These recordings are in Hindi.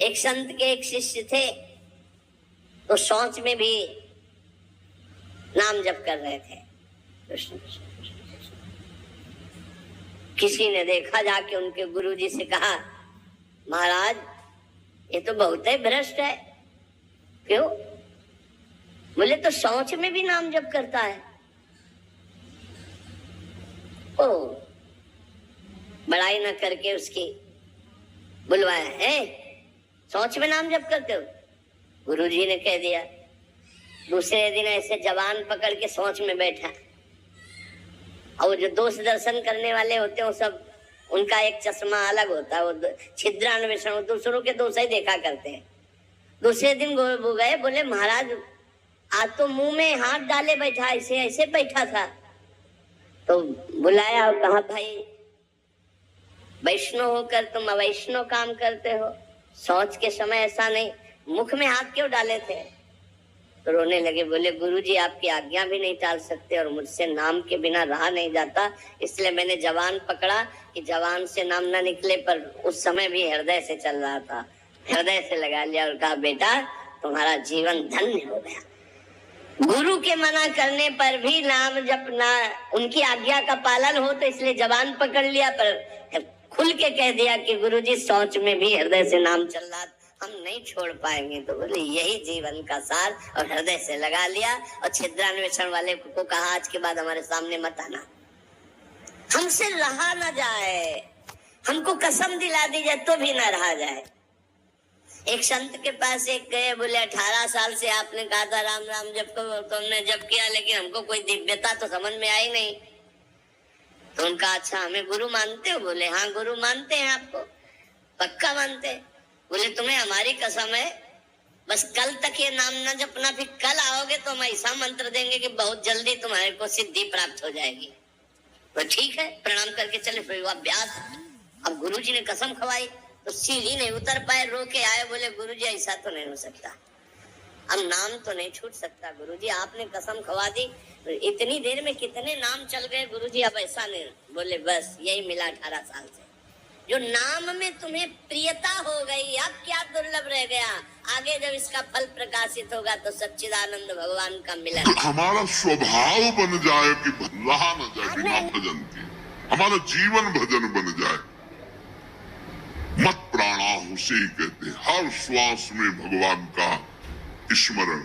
एक संत के एक शिष्य थे, तो शौच में भी नाम जप कर रहे थे कृष्ण कृष्ण। किसी ने देखा, जाके उनके गुरुजी से कहा, महाराज ये तो बहुत ही भ्रष्ट है। क्यों? बोले तो शौच में भी नाम जप करता है। ओ, बड़ाई न करके उसकी बुलवाया है, शौच में नाम जप करते हो? गुरुजी ने कह दिया। दूसरे दिन ऐसे जवान पकड़ के शौच में बैठा, और जो दोष दर्शन करने वाले होते हैं वो सब, उनका एक चश्मा अलग होता है, वो छिद्रान्वेषण, दूसरों के दोष ही देखा करते हैं। दूसरे दिन वो गए, बोले महाराज आज तो मुंह में हाथ डाले बैठा, ऐसे ऐसे बैठा था। तो बुलाया और कहा, भाई वैष्णव होकर तुम अवैष्णव काम करते हो, शौच के समय ऐसा नहीं, मुख में हाथ क्यों डाले थे? तो रोने लगे, बोले गुरुजी आपकी आज्ञा भी नहीं टाल सकते और मुझसे नाम के बिना रहा नहीं जाता, इसलिए मैंने जवान पकड़ा कि जवान से नाम ना निकले, पर उस समय भी हृदय से चल रहा था, हृदय से लगा लिया और कहा, बेटा तुम्हारा जीवन धन्य हो गया। गुरु के मना करने पर भी नाम जपना, उनकी आज्ञा का पालन हो, तो इसलिए जवान पकड़ लिया, पर खुल के कह दिया कि गुरुजी शौच में भी हृदय से नाम चल रहा, हम नहीं छोड़ पाएंगे। तो बोले यही जीवन का सार, और हृदय से लगा लिया। और छिद्रान्वेषण वाले को कहा, आज के बाद हमारे सामने मत आना, हमसे रहा ना जाए, हमको कसम दिला दी जाए तो भी ना रहा जाए। एक संत के पास एक गए, बोले 18 साल से आपने कहा था राम राम जप करो, तो हमने जप किया, लेकिन हमको कोई दिव्यता तो समझ में आई नहीं। तो उनका, अच्छा हमें गुरु मानते हो? बोले हाँ गुरु मानते हैं, आपको पक्का मानते हैं। बोले तुम्हें हमारी कसम है, बस कल तक ये नाम न जपना, फिर कल आओगे तो हम ऐसा मंत्र देंगे कि बहुत जल्दी तुम्हारे को सिद्धि प्राप्त हो जाएगी। तो ठीक है, प्रणाम करके चले। फिर अभ्यास, अब गुरुजी ने कसम खवाई तो सीढ़ी नहीं उतर पाए, रो के आए, बोले गुरुजी ऐसा तो नहीं हो सकता, अब नाम तो नहीं छूट सकता। गुरुजी आपने कसम खवा दी, इतनी देर में कितने नाम चल गए गुरुजी, अब ऐसा नहीं। बोले बस यही मिला 18 साल से, जो नाम में तुम्हें प्रियता हो गई, अब क्या दुर्लभ रह गया। आगे जब इसका फल प्रकाशित होगा तो सच्चिदानंद भगवान का मिलन। तो हमारा स्वभाव बन जाए कि रहा न जाए बिना भजन के, हमारा जीवन भजन बन जाए। मत प्राणा उसे ही कहते, हर श्वास में भगवान का स्मरण।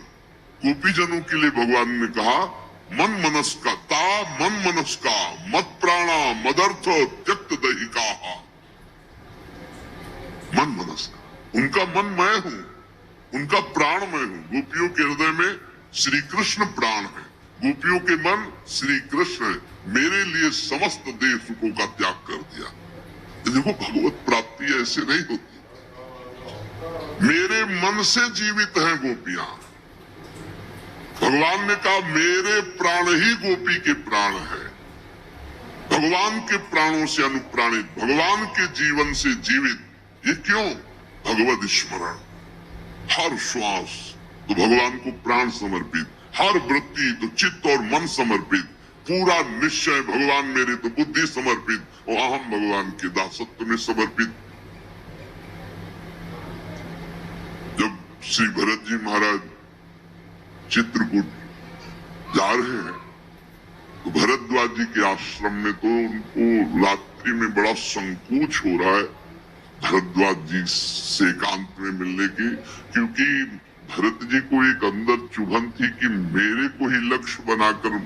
गोपीजनों के लिए भगवान ने कहा, मन मनस का ता मन मनस का मत प्राणा मदर्थ त्यक्त दहिका। मन मनस का, उनका मन मैं हूं, उनका प्राण मैं हूं। गोपियों के हृदय में श्री कृष्ण प्राण है, गोपियों के मन श्री कृष्ण है। मेरे लिए समस्त देह सुखों का त्याग कर दिया। देखो भगवत प्राप्ति ऐसे नहीं होती, मेरे मन से जीवित हैं गोपियां। भगवान ने कहा मेरे प्राण ही गोपी के प्राण है, भगवान के प्राणों से अनुप्राणित, भगवान के जीवन से जीवित। ये क्यों? भगवत स्मरण। हर श्वास तो भगवान को प्राण समर्पित, हर वृत्ति तो चित्त और मन समर्पित, पूरा निश्चय भगवान मेरे तो बुद्धि समर्पित, और अहम भगवान के दासत्व में समर्पित। जब श्री भरत जी महाराज चित्रकूट जा रहे हैं तो भरद्वाज जी के आश्रम में तो उनको रात्रि में बड़ा संकोच हो रहा है भरद्वाज जी से एकांत में मिलने की, क्योंकि भरत जी को एक अंदर चुभन थी कि मेरे को ही लक्ष्य बनाकर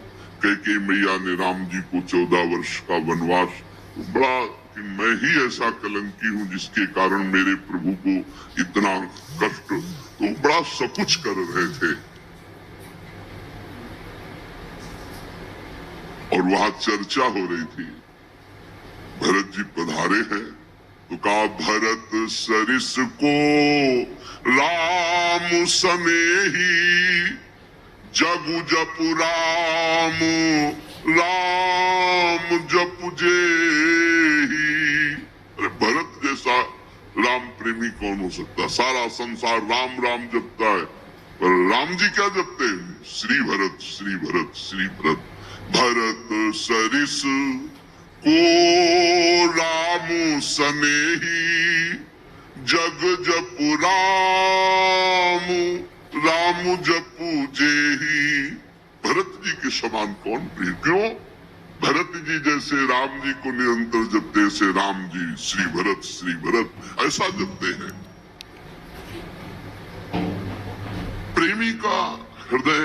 कैकेयी मैया ने राम जी को 14 वर्ष का वनवास, तो बड़ा कि मैं ही ऐसा कलंकी हूं जिसके कारण मेरे प्रभु को इतना कष्ट, तो बड़ा सकुच कर रहे थे। और वहां चर्चा हो रही थी, भरत जी पधारे हैं तो कहा, भरत सरिस को राम सनेही, जगु जपु राम राम जपु जेही। अरे भरत जैसा राम प्रेमी कौन हो सकता? सारा संसार राम राम जपता है, पर राम जी क्या जपते हैं? श्री भरत श्री भरत श्री भरत। भरत सरिस को राम सनेही, जग जपु राम, राम जपु जेही। भरत जी के समान कौन प्रिय? क्यों? भरत जी जैसे राम जी को निरंतर जपते से राम जी श्री भरत ऐसा जपते हैं। प्रेमी का हृदय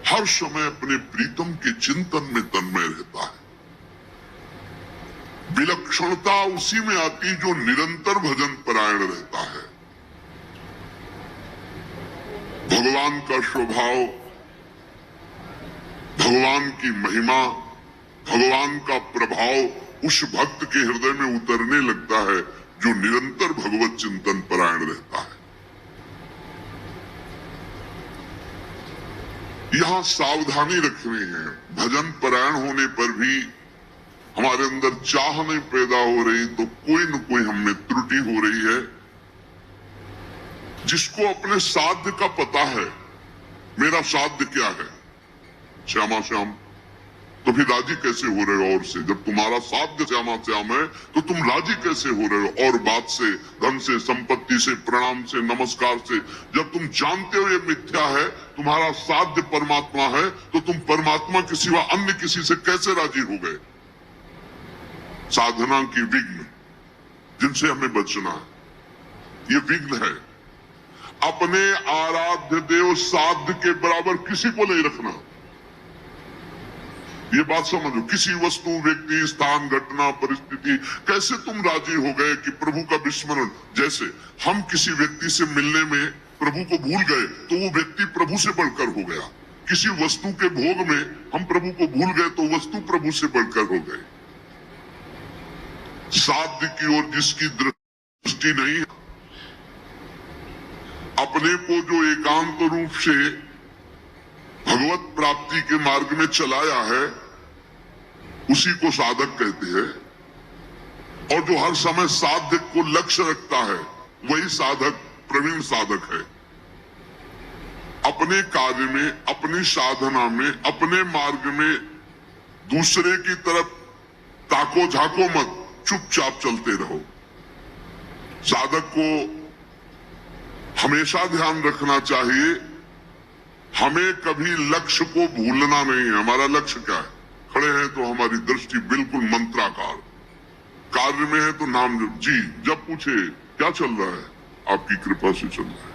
हर समय अपने प्रीतम के चिंतन में तन्मय रहता है। विलक्षणता उसी में आती जो निरंतर भजन परायण रहता है। भगवान का स्वभाव, भगवान की महिमा, भगवान का प्रभाव उस भक्त के हृदय में उतरने लगता है जो निरंतर भगवत चिंतन परायण रहता है। यहां सावधानी रखनी है। भजन परायण होने पर भी हमारे अंदर चाह नहीं पैदा हो रही तो कोई न कोई हमें त्रुटि हो रही है। जिसको अपने साध्य का पता है, मेरा साध्य क्या है, श्यामा श्याम, तो फिर राजी कैसे हो रहे हो? और से जब तुम्हारा साध्य श्यामा श्याम है तो तुम राजी कैसे हो रहे हो? और बात से, धन से, संपत्ति से, प्रणाम से, नमस्कार से, जब तुम जानते हो ये मिथ्या है, तुम्हारा साध्य परमात्मा है, तो तुम परमात्मा के सिवा अन्य किसी से कैसे राजी हो गए? साधना की विघ्न जिनसे हमें बचना है, ये विघ्न है। अपने आराध्य देव साध्य के बराबर किसी को नहीं रखना। ये बात समझो। किसी वस्तु, व्यक्ति, स्थान, घटना, परिस्थिति, कैसे तुम राजी हो गए कि प्रभु का विस्मरण? जैसे हम किसी व्यक्ति से मिलने में प्रभु को भूल गए तो वो व्यक्ति प्रभु से बढ़कर हो गया। किसी वस्तु के भोग में हम प्रभु को भूल गए तो वस्तु प्रभु से बढ़कर हो गए। साध्य की ओर जिसकी दृष्टि नहीं है, अपने को जो एकांत रूप से भगवत प्राप्ति के मार्ग में चलाया है, उसी को साधक कहते हैं। और जो हर समय साध्य को लक्ष्य रखता है, वही साधक, प्रवीण साधक है। अपने कार्य में, अपनी साधना में, अपने मार्ग में दूसरे की तरफ ताको झाको मत, चुपचाप चलते रहो। साधक को हमेशा ध्यान रखना चाहिए, हमें कभी लक्ष्य को भूलना नहीं है। हमारा लक्ष्य क्या है? खड़े हैं तो हमारी दृष्टि बिल्कुल मंत्राकार, कार्य में है तो नाम जप। जी जब पूछे क्या चल रहा है, आपकी कृपा से चल रहा है।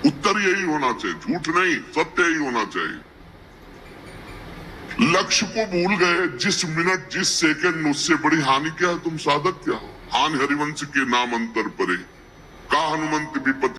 उत्तर यही होना चाहिए, झूठ नहीं, सत्य यही होना चाहिए। लक्ष्य को भूल गए, जिस मिनट, जिस सेकंड, उससे बड़ी हानि क्या है? तुम साधक क्या हो? हानि हरिवंश के नाम अंतर परे, का हनुमंत विपत्ति